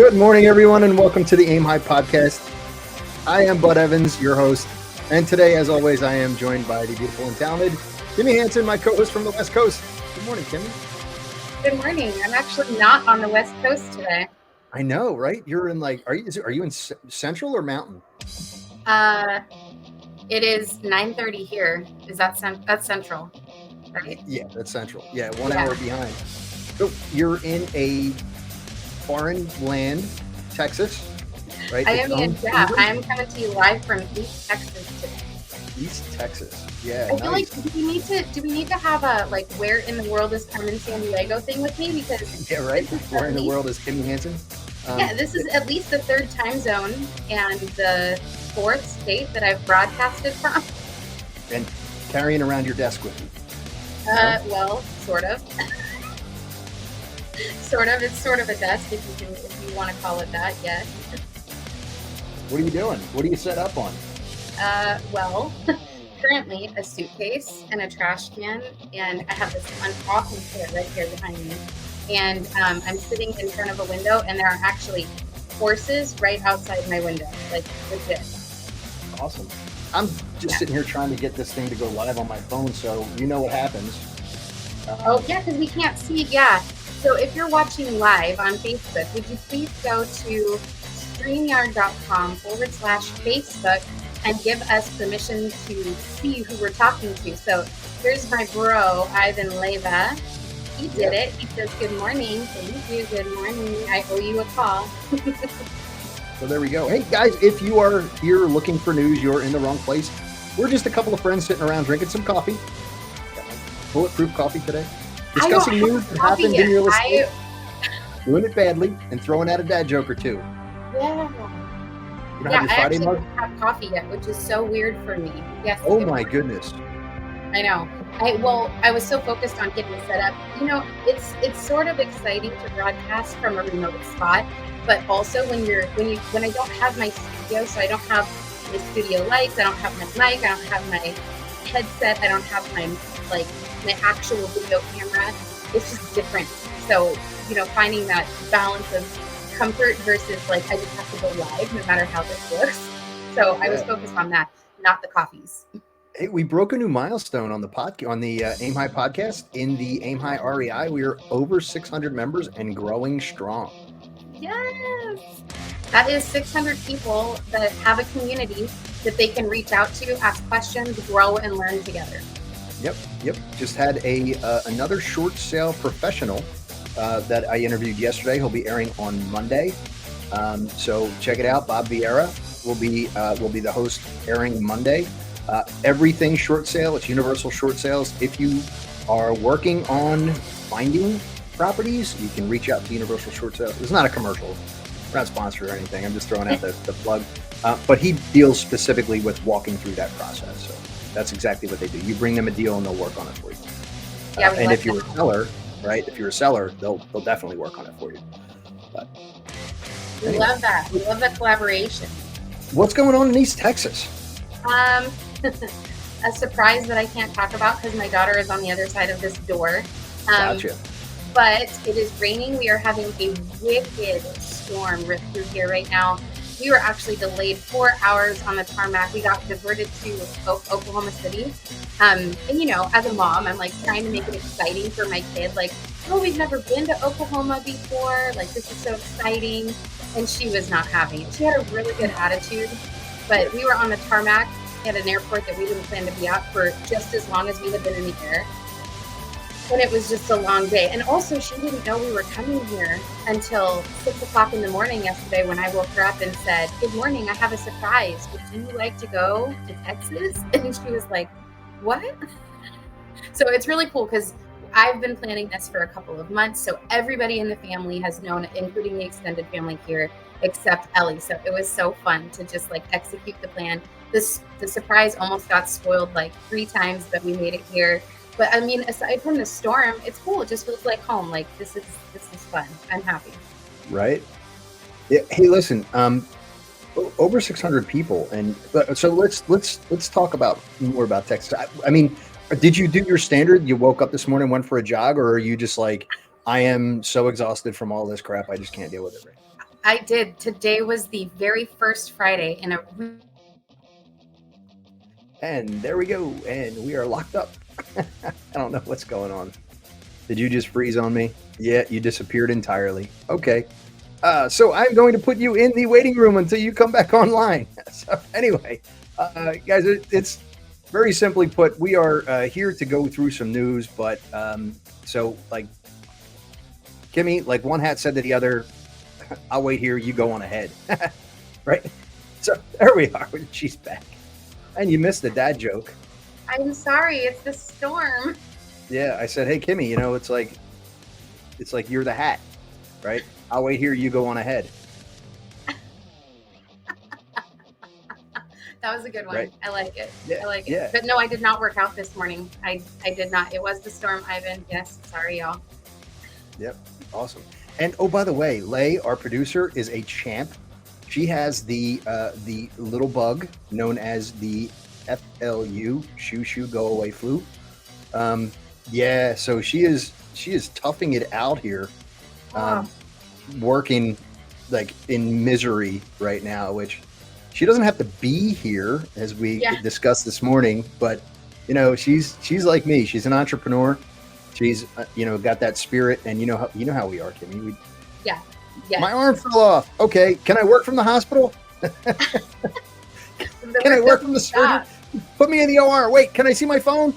Good morning, everyone, and welcome to the Aim High podcast. I am Bud Evans, your host, and today, as always, I am joined by the beautiful and talented Kimi Hansen, my co-host from the West Coast. Good morning, Kimi. Good morning. I'm actually not on the West Coast today. I know, right? You're in are you in Central or Mountain? It is 9:30 here. Is that that's Central, right? Yeah, that's Central. Yeah, 1 hour behind. So you're in a foreign land, Texas, right? I am coming to you live from East Texas today. East Texas. Yeah. I feel like do we need to have a where in the world is Carmen Sandiego thing with me, because yeah, right. Where in the world is Kimi Hansen? This is at least the third time zone and the fourth state that I've broadcasted from. And carrying around your desk with you. Well, sort of. It's sort of a desk, if you want to call it that. Yes. What are you doing? What are you set up on? Well, currently a suitcase and a trash can, and I have this awesome chair right here behind me. And I'm sitting in front of a window, and there are actually horses right outside my window, like legit. Awesome. I'm just sitting here trying to get this thing to go live on my phone, so you know what happens. Because we can't see. Yeah. So if you're watching live on Facebook, would you please go to streamyard.com/Facebook and give us permission to see who we're talking to. So here's my bro, Ivan Leva. He did it. He says, good morning. Thank you. Good morning. I owe you a call. So there we go. Hey, guys, if you are here looking for news, you're in the wrong place. We're just a couple of friends sitting around drinking some coffee. Got my bulletproof coffee today. Discussing news that happened in real estate. Doing it badly and throwing out a dad joke or two. Yeah. You don't have your Friday mug? I don't have coffee yet, which is so weird for me. Yes. Oh my goodness. I know. I was so focused on getting set up. You know, it's sort of exciting to broadcast from a remote spot, but also when I don't have my studio, so I don't have my studio lights, I don't have my mic, I don't have my headset, I don't have my actual video camera. It's just different. So, finding that balance of comfort versus I just have to go live no matter how this looks. So I was focused on that, not the coffees. Hey, we broke a new milestone on the Aim High podcast. In the Aim High REI, we are over 600 members and growing strong. Yes, that is 600 people that have a community that they can reach out to, ask questions, grow, and learn together. Yep. Just had another short sale professional that I interviewed yesterday. He'll be airing on Monday. So check it out. Bob Vieira will be the host, airing Monday. Everything short sale. It's universal short sales. If you are working on finding properties, you can reach out to Universal Short Sale. It's not a commercial. We're not sponsored or anything. I'm just throwing out the plug. But he deals specifically with walking through that process. So that's exactly what they do. You bring them a deal and they'll work on it for you. And if you're a seller, right? If you're a seller, they'll definitely work on it for you. But we love that. We love that collaboration. What's going on in East Texas? A surprise that I can't talk about because my daughter is on the other side of this door. Gotcha. But it is raining. We are having a wicked storm rip through here right now. We were actually delayed 4 hours on the tarmac. We got diverted to Oklahoma City. And as a mom, I'm trying to make it exciting for my kid. We've never been to Oklahoma before. This is so exciting. And she was not having it. She had a really good attitude, but we were on the tarmac at an airport that we didn't plan to be at for just as long as we had been in the air. And it was just a long day. And also, she didn't know we were coming here until 6 o'clock in the morning yesterday when I woke her up and said, good morning, I have a surprise. Would you like to go to Texas? And she was like, what? So it's really cool because I've been planning this for a couple of months. So everybody in the family has known, including the extended family here, except Ellie. So it was so fun to just execute the plan. The surprise almost got spoiled 3 times, but we made it here. But I mean, aside from the storm, it's cool. It just feels like home. This is fun. I'm happy. Right. Yeah. Hey, listen. Over 600 people, and so let's talk about more about Texas. I mean, did you do your standard? You woke up this morning, went for a jog, or are you just I am so exhausted from all this crap, I just can't deal with it right now? I did. Today was the very first Friday in a And there we go. And we are locked up. I don't know what's going on. Did you just freeze on me? Yeah, you disappeared entirely. Okay. So I'm going to put you in the waiting room until you come back online. So anyway, guys, it's very simply put, we are here to go through some news. But so like Kimmy, like one hat said to the other, I'll wait here. You go on ahead. Right. So there we are. She's back. And you missed the dad joke. I'm sorry, it's the storm. Yeah, I said, hey, Kimmy, you know, it's like you're the hat, right? I'll wait here. You go on ahead. That was a good one. Right. I like it. Yeah, I like it. yeah. But no, I did not work out this morning. I did not. It was the storm, Ivan. Yes. Sorry, y'all. Yep. Awesome. And oh, by the way, Lay, our producer, is a champ. She has the little bug known as the FLU, shoo go away flu. Yeah, so she is toughing it out here, working like in misery right now, which she doesn't have to be here as we discussed this morning, but you know, she's like me. She's an entrepreneur. She's you know, got that spirit, and you know how we are, Kimmy. Yeah. My arm fell off. Okay, can I work from the hospital? Can I work from the surgery? Put me in the OR. Wait, can I see my phone?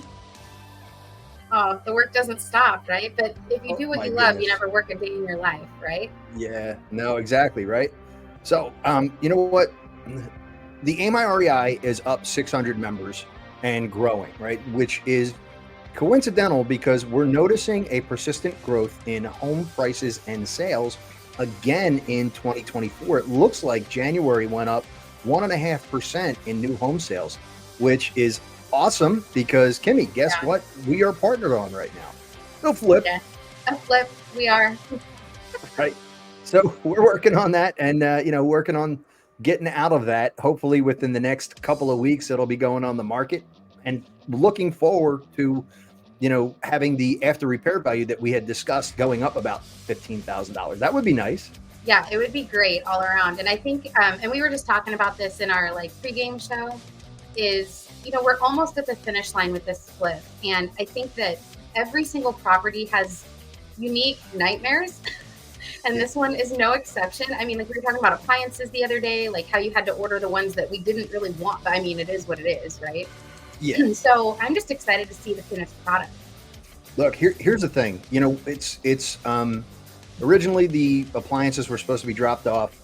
Oh, the work doesn't stop, right? But if you do what you love, you never work a day in your life, right? Yeah, no, exactly, right? So, you know what? The AMI-REI is up 600 members and growing, right? Which is coincidental because we're noticing a persistent growth in home prices and sales again in 2024. It looks like January went up 1.5% in new home sales, which is awesome because Kimmy, guess what? We are partnered on right now. No flip. Yeah, a flip. We are. Right. So we're working on that, and you know, working on getting out of that. Hopefully, within the next couple of weeks, it'll be going on the market, and looking forward to, you know, having the after repair value that we had discussed going up about $15,000. That would be nice. Yeah, it would be great all around. And I think, and we were just talking about this in our like pregame show, is, you know, we're almost at the finish line with this flip. And I think that every single property has unique nightmares. And this one is no exception. I mean, like we were talking about appliances the other day, like how you had to order the ones that we didn't really want. But I mean, it is what it is, right? Yeah. So I'm just excited to see the finished product. Look, here's the thing. You know, it's originally the appliances were supposed to be dropped off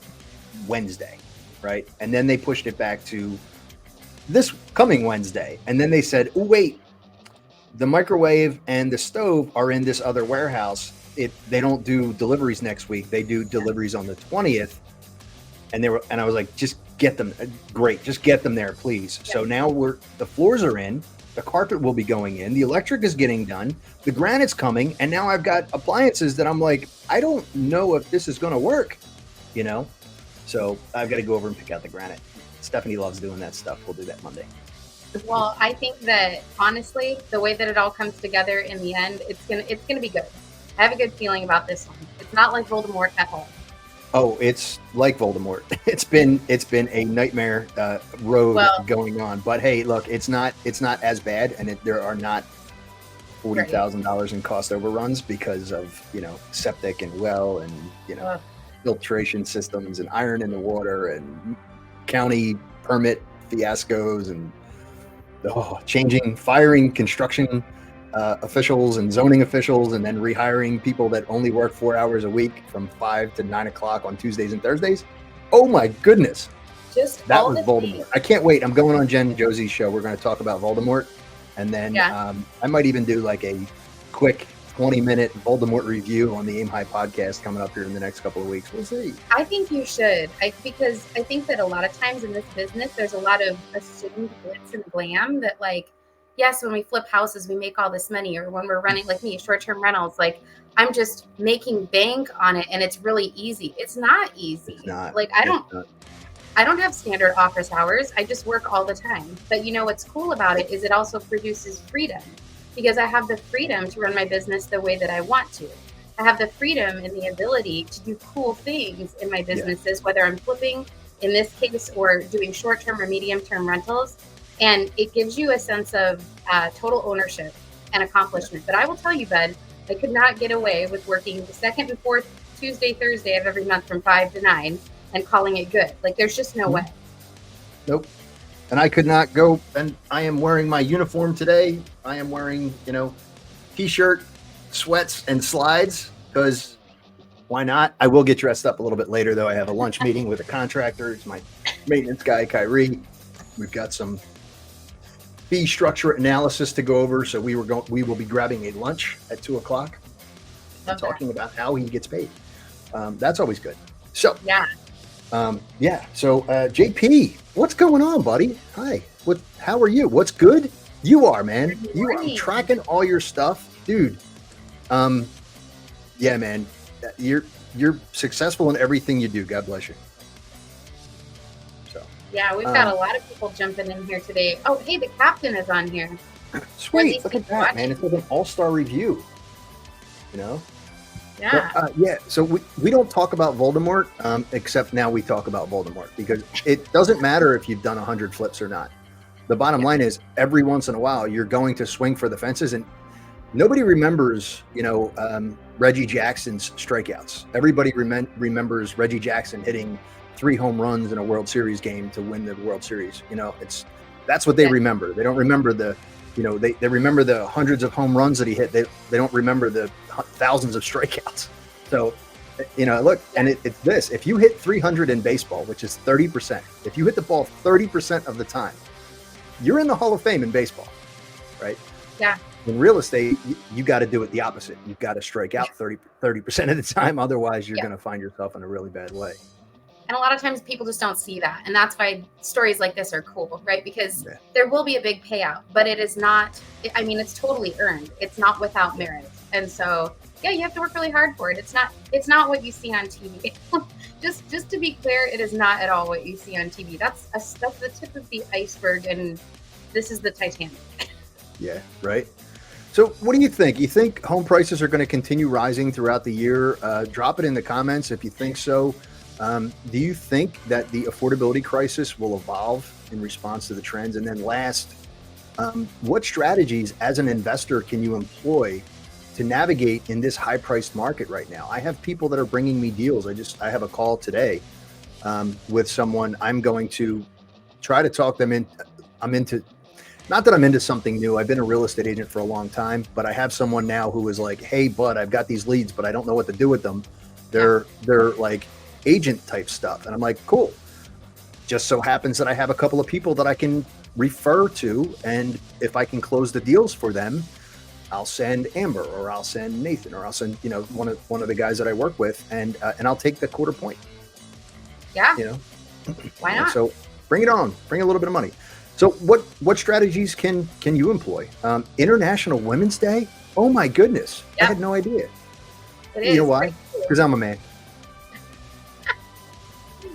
Wednesday, right? And then they pushed it back to this coming Wednesday. And then they said, oh, wait, the microwave and the stove are in this other warehouse. They don't do deliveries next week. They do deliveries on the 20th. And I was like, just get them. Great. Just get them there, please. Yeah. So now the floors are in, the carpet will be going in, the electric is getting done, the granite's coming. And now I've got appliances that I'm like, I don't know if this is going to work, you know? So I've got to go over and pick out the granite. Stephanie loves doing that stuff. We'll do that Monday. Well, I think that honestly, the way that it all comes together in the end, it's gonna be good. I have a good feeling about this one. It's not like Voldemort at home. Oh, it's like Voldemort. It's been a nightmare road going on. But hey, look, it's not as bad, and there are not $40,000 in cost overruns because of, you know, septic and well and, you know, filtration systems and iron in the water and county permit fiascos and firing construction officials and zoning officials, and then rehiring people that only work 4 hours a week from 5 to 9 o'clock on Tuesdays and Thursdays. Oh my goodness. That was Voldemort. I can't wait. I'm going on Jen Josie's show. We're going to talk about Voldemort. And then I might even do like a quick 20-minute Voldemort review on the Aim High podcast coming up here in the next couple of weeks. We'll see. I think you should. Because I think that a lot of times in this business, there's a lot of assumed glitz and glam that, like, yes, when we flip houses, we make all this money, or when we're running, like me, short-term rentals, like I'm just making bank on it and it's really easy. It's not easy. It's not. Like I don't have standard office hours. I just work all the time. But you know what's cool about it is it also produces freedom, because I have the freedom to run my business the way that I want to. I have the freedom and the ability to do cool things in my businesses, whether I'm flipping in this case or doing short-term or medium-term rentals. And it gives you a sense of total ownership and accomplishment. But I will tell you, bud, I could not get away with working the second and fourth Tuesday, Thursday of every month from 5 to 9 and calling it good. Like, there's just no way. Nope. And I could not go, and I am wearing my uniform today. I am wearing, t-shirt, sweats, and slides, because why not? I will get dressed up a little bit later, though. I have a lunch meeting with a contractor. It's my maintenance guy, Kyrie. We've got some fee structure analysis to go over, so we will be grabbing a lunch at 2:00 and talking about how he gets paid. That's always good. So So JP, what's going on, buddy? Hi. How are you? What's good? You are, man. You are tracking all your stuff, dude. Yeah, man. You're successful in everything you do. God bless you. So. Yeah, we've got a lot of people jumping in here today. Oh, hey, the captain is on here. Sweet. Look at that, man. It's like an all-star review. Yeah. But, so we don't talk about Voldemort, except now we talk about Voldemort, because it doesn't matter if you've done 100 flips or not. The bottom line is, every once in a while, you're going to swing for the fences, and nobody remembers, Reggie Jackson's strikeouts. Everybody remembers Reggie Jackson hitting 3 home runs in a World Series game to win the World Series. That's what they remember. They don't remember they remember the hundreds of home runs that he hit. They don't remember the thousands of strikeouts. So, look, and it's this. If you hit 300 in baseball, which is 30%, if you hit the ball 30% of the time, you're in the Hall of Fame in baseball, right? Yeah. In real estate, you got to do it the opposite. You've got to strike out 30% of the time. Otherwise, you're going to find yourself in a really bad way. And a lot of times people just don't see that. And that's why stories like this are cool, right? Because there will be a big payout, but it is not, it's totally earned. It's not without merit. And so, you have to work really hard for it. It's not what you see on TV. just to be clear, it is not at all what you see on TV. That's the tip of the iceberg, and this is the Titanic. Yeah, right. So what do you think? You think home prices are going to continue rising throughout the year? Drop it in the comments if you think so. Do you think that the affordability crisis will evolve in response to the trends? And then last, what strategies as an investor can you employ to navigate in this high-priced market right now? I have people that are bringing me deals. I have a call today with someone. I'm going to try to talk them in. Not that I'm into something new. I've been a real estate agent for a long time, but I have someone now who is like, hey, bud, I've got these leads, but I don't know what to do with them. They're like agent type stuff. And I'm like, cool. Just so happens that I have a couple of people that I can refer to. And if I can close the deals for them, I'll send Amber, or I'll send Nathan, or I'll send, one of the guys that I work with, and I'll take the quarter point. Yeah. Why not? So bring it on, bring a little bit of money. So what strategies can you employ? International Women's Day? Oh my goodness. I had no idea. You know why? Because I'm a man.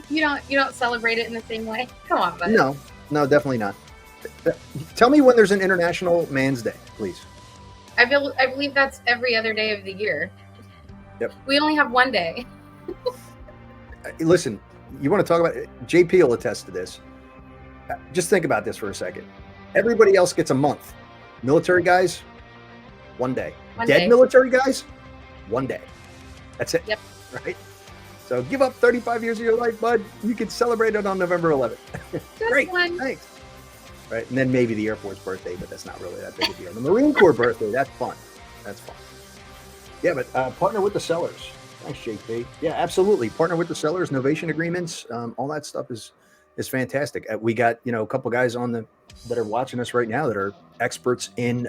You don't celebrate it in the same way? Come on, buddy. No, definitely not. Tell me when there's an International Man's Day, please. I believe that's every other day of the year. Yep. We only have one day. Listen, you want to talk about it? JP will attest to this. Just think about this for a second. Everybody else gets a month. Military guys, 1 day. Dead military guys, 1 day. That's it. Yep. Right? So give up 35 years of your life, bud. You can celebrate it on November 11th. Great. Thanks. Right. And then maybe the Air Force birthday, but that's not really that big a deal. The Marine Corps birthday, that's fun. Yeah, but partner with the sellers. Thanks, JP. Yeah, absolutely. Partner with the sellers, novation agreements, all that stuff is fantastic. We got, a couple guys that are watching us right now that are experts in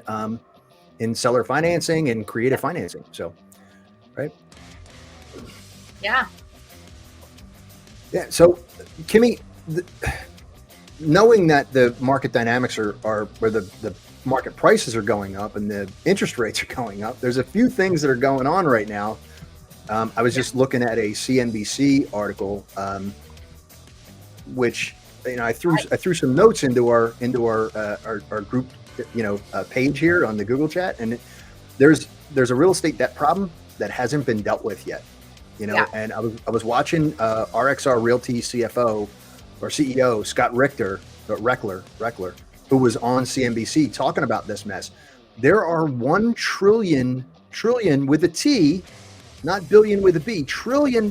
seller financing and creative financing. So, right. Yeah. Yeah. So, Kimi, knowing that the market dynamics are where the market prices are going up and the interest rates are going up, there's a few things that are going on right now. I was just looking at a CNBC article, which I threw some notes into our group page here on the Google chat, and there's a real estate debt problem that hasn't been dealt with yet. Yeah. And I was watching RXR Realty CFO or CEO Scott Reckler, who was on CNBC talking about this mess. There are 1 trillion with a T, not billion with a B, $1 trillion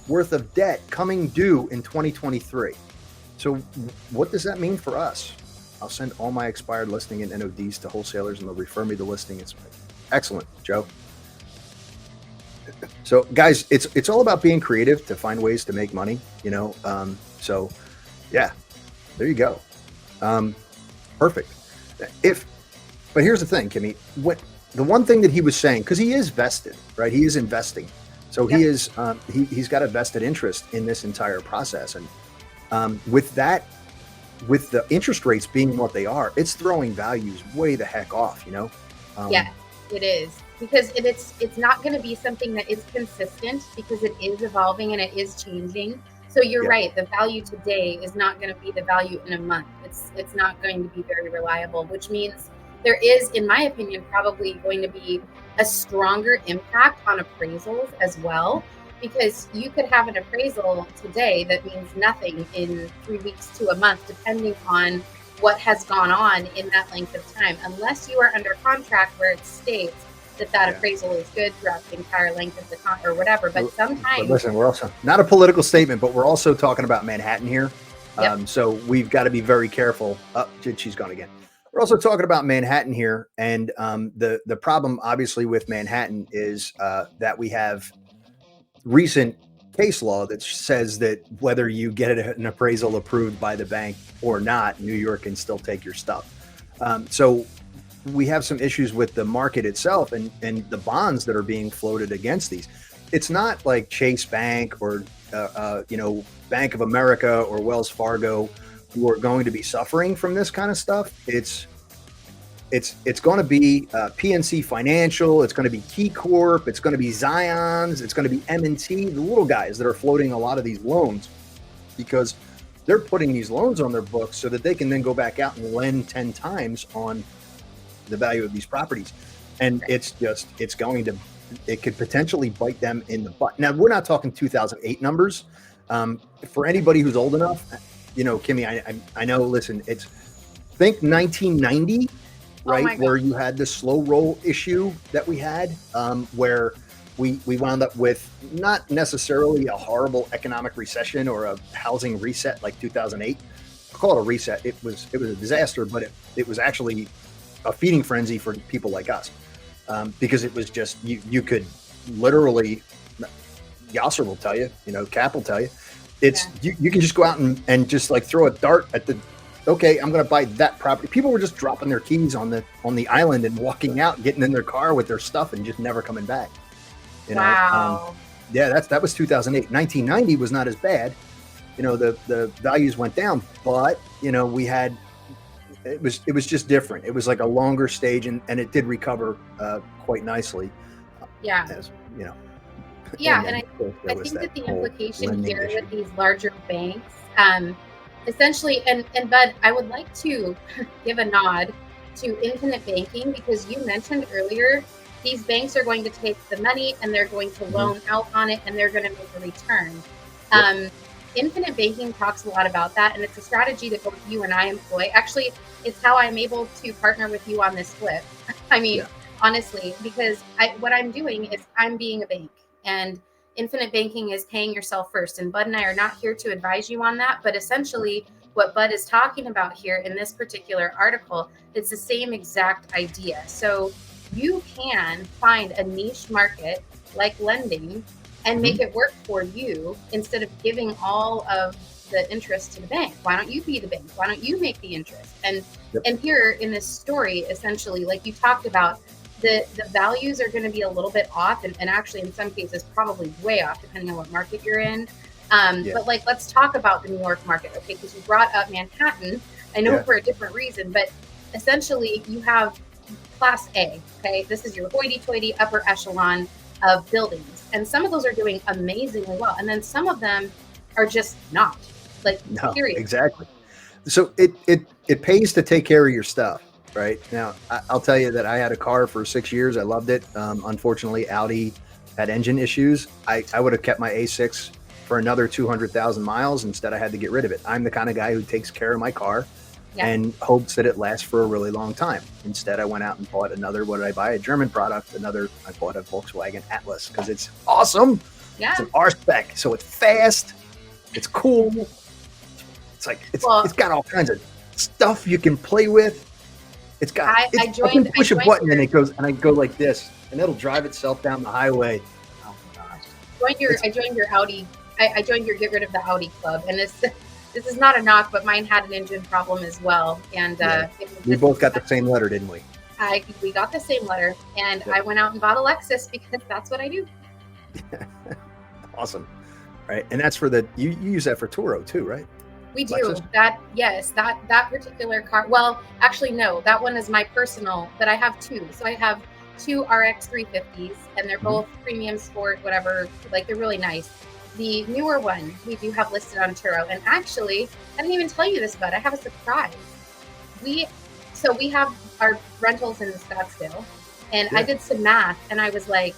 worth of debt coming due in 2023. So what does that mean for us? I'll send all my expired listing and NODs to wholesalers and they'll refer me the listing. It's excellent, Joe. So guys, it's all about being creative to find ways to make money, so yeah, there you go. Perfect. But here's the thing, Kimmy, the one thing that he was saying, because he is vested, right? He is investing. So he is, he's got a vested interest in this entire process. And with the interest rates being what they are, it's throwing values way the heck off, Yeah, it is. Because it's not going to be something that is consistent, because it is evolving and it is changing. So you're right. The value today is not going to be the value in a month. It's not going to be very reliable, which means there is, in my opinion, probably going to be a stronger impact on appraisals as well, because you could have an appraisal today that means nothing in 3 weeks to a month, depending on what has gone on in that length of time, unless you are under contract where it states that appraisal is good throughout the entire length of the or whatever. But sometimes, listen, we're also not a political statement, but we're also talking about Manhattan here. So we've got to be very careful. She's gone again. We're also talking about Manhattan here, and the problem, obviously, with Manhattan is that we have recent case law that says that whether you get an appraisal approved by the bank or not, New York can still take your stuff. So we have some issues with the market itself and the bonds that are being floated against these. It's not like Chase Bank or Bank of America or Wells Fargo who are going to be suffering from this kind of stuff. It's going to be PNC Financial. It's going to be Key Corp. It's going to be Zions. It's going to be M&T, the little guys that are floating a lot of these loans, because they're putting these loans on their books so that they can then go back out and lend 10 times on the value of these properties. And it could potentially bite them in the butt. Now, we're not talking 2008 numbers. For anybody who's old enough, Kimmy, I know, listen, think 1990, right? Where you had the slow roll issue that we had, where we wound up with not necessarily a horrible economic recession or a housing reset like 2008. I'll call it a reset. It was a disaster, but it was actually a feeding frenzy for people like us, because it was just, you could literally, Yasser will tell you, Cap will tell you, you can just go out and just like throw a dart at okay, I'm going to buy that property. People were just dropping their keys on the island and walking out, getting in their car with their stuff and just never coming back. Wow. That was 2008. 1990 was not as bad. The values went down, but we had, it was just different. It was like a longer stage, and it did recover quite nicely. Yeah. As, Yeah, and I think that the implication here with these larger banks, essentially, and Bud, I would like to give a nod to infinite banking, because you mentioned earlier these banks are going to take the money and they're going to loan out on it and they're going to make a return. Infinite banking talks a lot about that, and it's a strategy that both you and I employ. Actually, it's how I'm able to partner with you on this flip. I mean, honestly, because what I'm doing is I'm being a bank, and infinite banking is paying yourself first. And Bud and I are not here to advise you on that, but essentially what Bud is talking about here in this particular article, it's the same exact idea. So you can find a niche market like lending and make it work for you, instead of giving all of the interest to the bank. Why don't you be the bank? Why don't you make the interest? And here in this story, essentially, like you talked about, the values are going to be a little bit off, and actually in some cases probably way off, depending on what market you're in. But like, let's talk about the New York market, okay? Because you brought up Manhattan, I know for a different reason, but essentially you have Class A, okay? This is your hoity-toity upper echelon of buildings, and some of those are doing amazingly well, and then some of them are just not. Like, period. Exactly. So it pays to take care of your stuff. right? Now, I'll tell you that I had a car for 6 years. I loved it. Unfortunately, Audi had engine issues. I would have kept my A6 for another 200,000 miles. Instead, I had to get rid of it. I'm the kind of guy who takes care of my car Yeah. and hopes that it lasts for a really long time. Instead, I went out and bought another, what did I buy? A German product. I bought a Volkswagen Atlas because it's awesome. Yeah. It's an R spec, so it's fast. It's cool. It's like it's got all kinds of stuff you can play with. It's got. I can push a button and it goes, and I go like this, and it'll drive itself down the highway. Oh my gosh! I joined your Audi. I joined your get rid of the Audi club, and this is not a knock, but mine had an engine problem as well. And we both got the same letter, didn't we? We got the same letter, and I went out and bought a Lexus because that's what I do. Awesome, right? And that's for you use that for Turo too, right? We do. Lexus? That particular car. Well, actually, no, that one is my personal, but I have two. So I have two RX 350s, and they're both premium sport, whatever. Like, they're really nice. The newer one we do have listed on Turo, and actually, I didn't even tell you this, but I have a surprise. We have our rentals in Scottsdale, and I did some math, and I was like,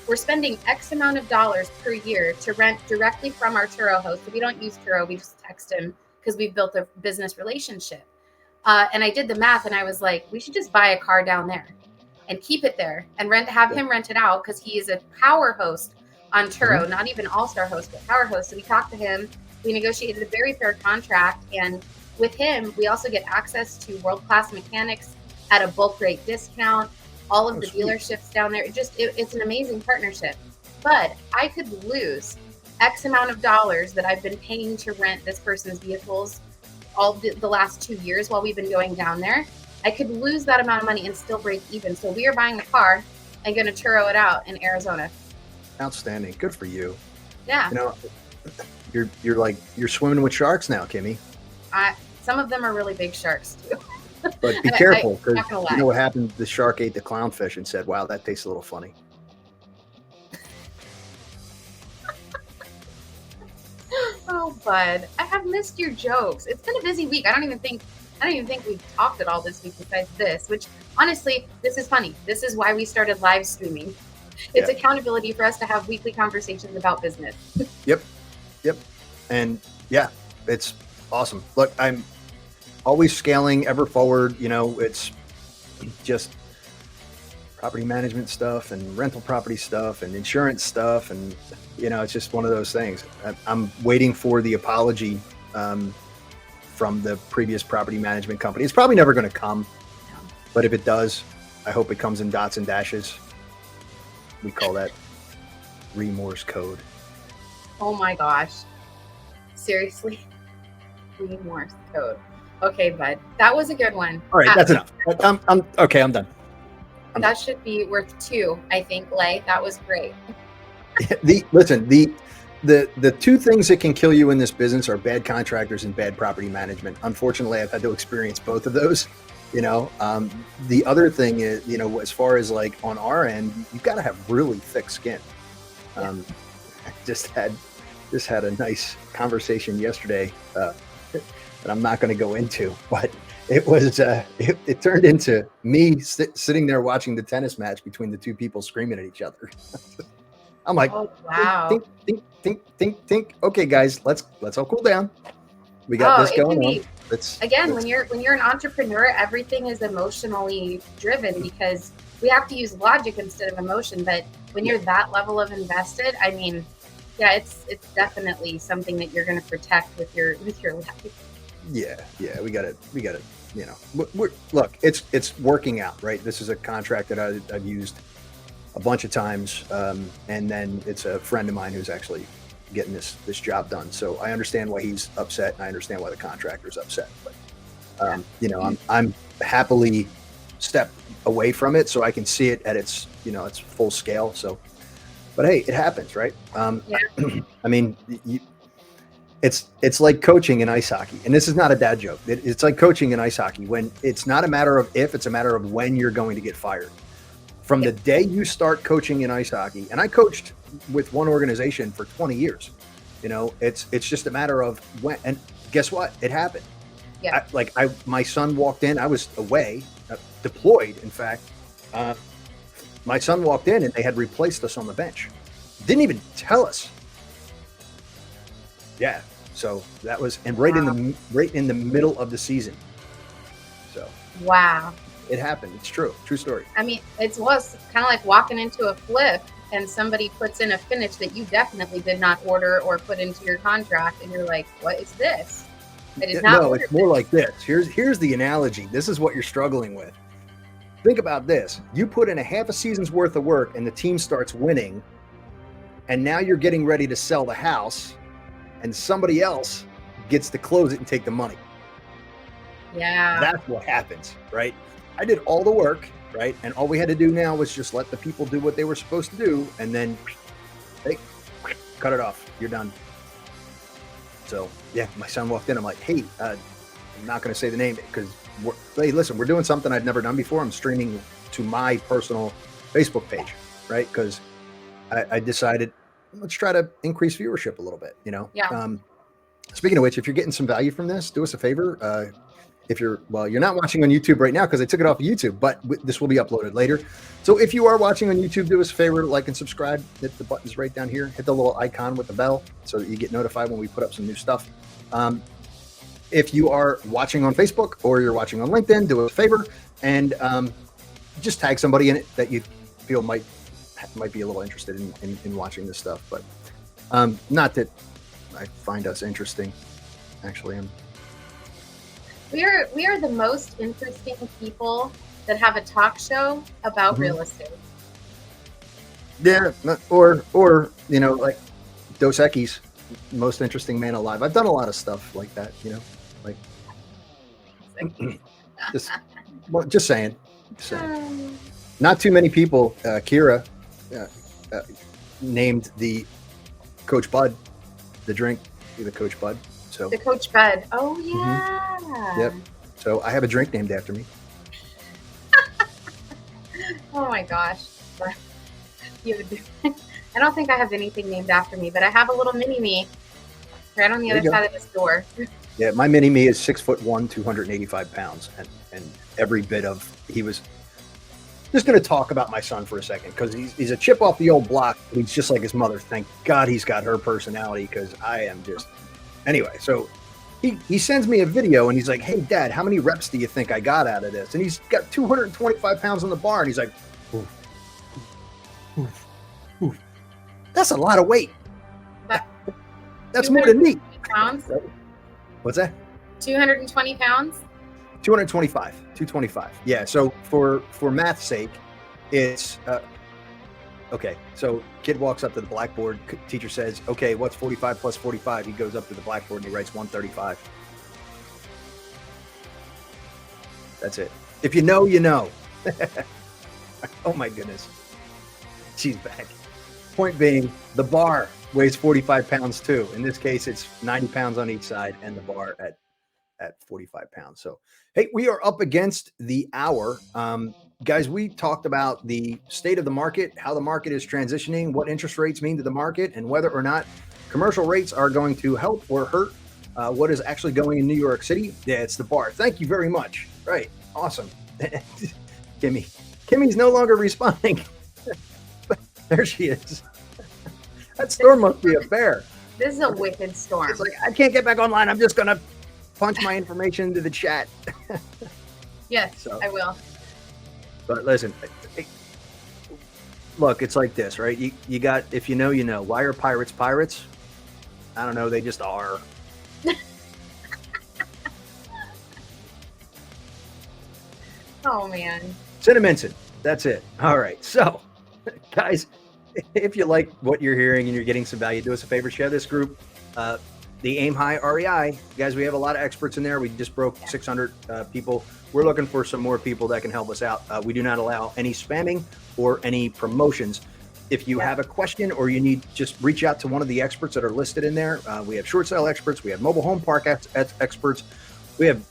we're spending X amount of dollars per year to rent directly from our Turo host. So we don't use Turo, we just text him because we've built a business relationship. And I did the math, and I was like, we should just buy a car down there and keep it there and have him rent it out, because he is a power host on Turo, not even all-star host, but power host. So we talked to him, we negotiated a very fair contract, and with him, we also get access to world-class mechanics at a bulk rate discount. All of the dealerships down there, it's an amazing partnership. But I could lose X amount of dollars that I've been paying to rent this person's vehicles all the last 2 years while we've been going down there. I could lose that amount of money and still break even. So we are buying a car and going to Turo it out in Arizona. Outstanding. Good for you. Yeah. You know, you're swimming with sharks now, Kimi. Some of them are really big sharks too. But be careful, because you know what happened? The shark ate the clownfish and said, wow, that tastes a little funny. Oh, bud, I have missed your jokes. It's been a busy week. I don't even think we've talked at all this week besides this, which honestly, this is funny. This is why we started live streaming. It's accountability for us to have weekly conversations about business. Yep. And yeah, it's awesome. Look, I'm always scaling ever forward. You know, it's just property management stuff and rental property stuff and insurance stuff. And, you know, it's just one of those things. I'm waiting for the apology from the previous property management company. It's probably never going to come, but if it does, I hope it comes in dots and dashes. We call that remorse code. Oh my gosh. Seriously? Remorse code. Okay, bud. That was a good one. All right, that's enough. I'm okay. I'm done. That should be worth 2, I think, Lay. That was great. The two things that can kill you in this business are bad contractors and bad property management. Unfortunately, I've had to experience both of those. You know, the other thing is, you know, as far as like on our end, you've got to have really thick skin. I just had a nice conversation yesterday that I'm not going to go into, but it was it turned into me sitting there watching the tennis match between the two people screaming at each other. I'm like, oh, wow. Think. Okay, guys, let's all cool down. We got this going on. When you're an entrepreneur, everything is emotionally driven because we have to use logic instead of emotion. But when you're that level of invested, I mean, yeah, it's definitely something that you're going to protect with your life. Yeah, we got to, you know, look, it's working out, right? This is a contract that I've used a bunch of times, and then it's a friend of mine who's actually getting this job done. So I understand why he's upset, and I understand why the contractor's upset. But you know, I'm happily step away from it so I can see it at its, you know, its full scale. So, but hey, it happens, right? I mean, it's like coaching in ice hockey, and this is not a dad joke. It's like coaching in ice hockey when it's not a matter of if, it's a matter of when you're going to get fired. From the day you start coaching in ice hockey, and I coached with one organization for 20 years, you know, it's just a matter of when, and guess what? It happened. Yeah. My son walked in. I was away, deployed, in fact. My son walked in and they had replaced us on the bench. Didn't even tell us. Yeah. So that was, and right in the middle of the season. So wow. It happened. It's true. True story. I mean, it was kind of like walking into a flip and somebody puts in a finish that you definitely did not order or put into your contract, and you're like, what is this? I did not order it's more like this. Here's the analogy. This is what you're struggling with. Think about this. You put in a half a season's worth of work and the team starts winning, and now you're getting ready to sell the house, and somebody else gets to close it and take the money. Yeah. That's what happens, right? I did all the work, right? And all we had to do now was just let the people do what they were supposed to do, and then hey, cut it off. You're done. So yeah, my son walked in. I'm like, hey, I'm not going to say the name because hey, listen, we're doing something I've never done before. I'm streaming to my personal Facebook page, right? Because I decided let's try to increase viewership a little bit, you know? Yeah. Speaking of which, if you're getting some value from this, do us a favor. If you're not watching on YouTube right now because I took it off of YouTube, but this will be uploaded later. So if you are watching on YouTube, do us a favor, like and subscribe. Hit the buttons right down here. Hit the little icon with the bell so that you get notified when we put up some new stuff. If you are watching on Facebook or you're watching on LinkedIn, do us a favor and just tag somebody in it that you feel might be a little interested in watching this stuff. But not that I find us interesting. Actually, We are the most interesting people that have a talk show about real estate. Yeah, or like Dos Equis, most interesting man alive. I've done a lot of stuff like that, like just saying. Not too many people. Kira named the Coach Bud, the drink, the Coach Bud. So the Coach Bud. Oh yeah. Yep. So I have a drink named after me. Oh my gosh. I don't think I have anything named after me, but I have a little mini me right on the other side of this door. Yeah, my mini me is 6'1", 285 pounds, and every bit of he was. Just going to talk about my son for a second because he's a chip off the old block. He's just like his mother. Thank God he's got her personality because I am just. Anyway, so he sends me a video and he's like, hey, Dad, how many reps do you think I got out of this? And he's got 225 pounds on the bar. And he's like, oof, oof, oof. That's a lot of weight. That's more than me. Pounds? What's that? 220 pounds? 225. Yeah. So for math's sake, it's okay. So kid walks up to the blackboard. Teacher says, okay, what's 45 plus 45? He goes up to the blackboard and he writes 135. That's it. If you know, you know. Oh my goodness. She's back. Point being, the bar weighs 45 pounds too. In this case, it's 90 pounds on each side and the bar at 45 pounds. So, hey, we are up against the hour. Guys, we talked about the state of the market, how the market is transitioning, what interest rates mean to the market, and whether or not commercial rates are going to help or hurt what is actually going in New York City. Yeah, it's the bar. Thank you very much. Right. Awesome. Kimmy's no longer responding. There she is. That storm must be a bear. This is a wicked storm. It's like, I can't get back online. I'm just going to punch my information into the chat. Yes, I will. But listen, look, it's like this, right? You got, if you know, you know. Why are pirates pirates? I don't know. They just are. Oh, man. Cinnaminson. That's it. All right. So, guys, if you like what you're hearing and you're getting some value, do us a favor, share this group. The Aim High REI. Guys, we have a lot of experts in there. We just broke 600 people. We're looking for some more people that can help us out. We do not allow any spamming or any promotions. If you have a question or you need, just reach out to one of the experts that are listed in there. We have short sale experts. We have mobile home park experts. We have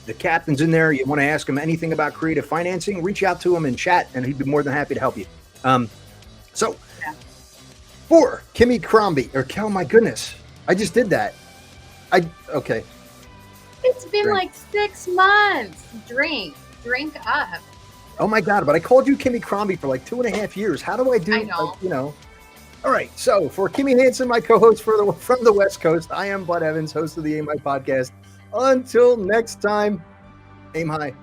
the captains in there. You want to ask him anything about creative financing, reach out to him in chat, and he'd be more than happy to help you. For Kimi Crombie, or oh my goodness, I just did that. Okay. It's been Drink. like 6 months. Drink up. Oh my God! But I called you Kimmy Crombie for like 2.5 years. How do I do? I know. All right. So for Kimi Hansen, my co-host from the West Coast, I am Bud Evans, host of the Aim High podcast. Until next time, aim high.